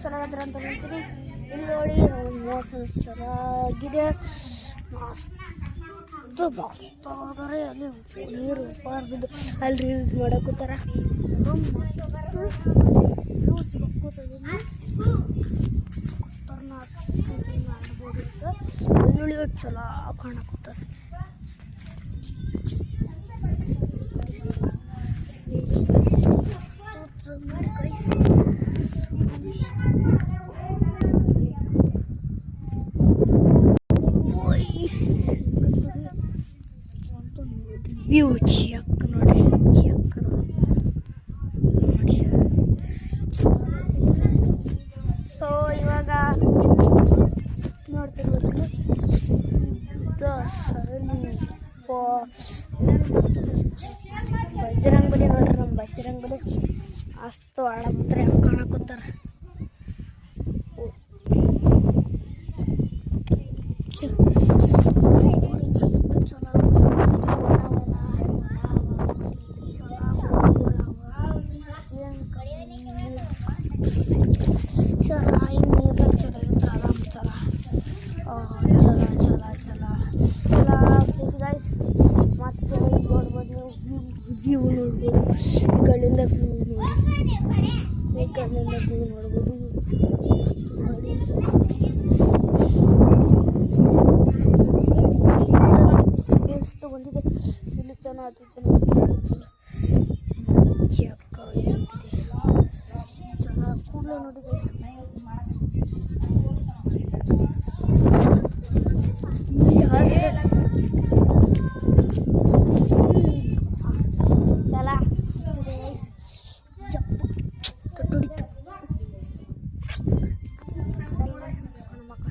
ಚೆನ್ನಾಗಿದ್ರೆ ಅಂತ ಹೇಳ್ತೀನಿ. ಇಲ್ಲಿ ನೋಡಿ ಮೋಸಮ್ ಚೆನ್ನಾಗಿದೆ, ಮಸ್ತು ಮಸ್ತಾದರೆ. ಅಲ್ಲಿ ನೀರು ಬಿದ್ದು ಅಲ್ಲಿ ರೀಲ್ಸ್ ಮಾಡಕ್ಕೋತಾರ. ಮಾಡ್ಬೋದಿತ್ತು. ಬೆಳ್ಳುಳ್ಳಿ ಚಲೋ ಕಾಣಕತ್ತದ. ವ್ಯೂ ಚಿಯಕ್ ನೋಡಿ, ಚಿಯಕ್ ನೋಡಿ. ಸೊ ಇವಾಗ ನೋಡ್ತಿರ್ಬೋದು ಬಜರಂಗ್ ಬಲಿ ನೋಡ್ರಿ. ನಮ್ಮ ಬಜರಂಗ್ ಬಲಿ ಅಷ್ಟು ಆಡಕತ್ತಾರೆ, ಕಾಣಕತ್ತಾರ. ಮತ್ತೆ ನೋಡ್ಬೋದು ವ್ಯೂ ನೋಡ್ಬೋದು. ಈ ಕಡೆಯಿಂದ ವ್ಯೂ ನೋಡಿ, ಈ ಕಡೆಯಿಂದ ವ್ಯೂ ನೋಡ್ಬೋದು ನೋಡಿ. ಎಷ್ಟು ಬಂದಿದೆ ಇಲ್ಲಿ ಚೆನ್ನಾಗಿದೆ ಚೆನ್ನಾಗಿ ಕೂಡಲೇ ನೋಡಿ.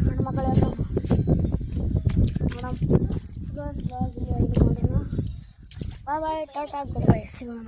ಹೆಣ್ಮಕ್ಳೆಲ್ಲ ಮೇಡಮ್ ಬಾಯ್ ಬಾಯ್, ಟಾಟಾ, ಗುಡ್ ಬೈ, ಸಿಗೋಣ.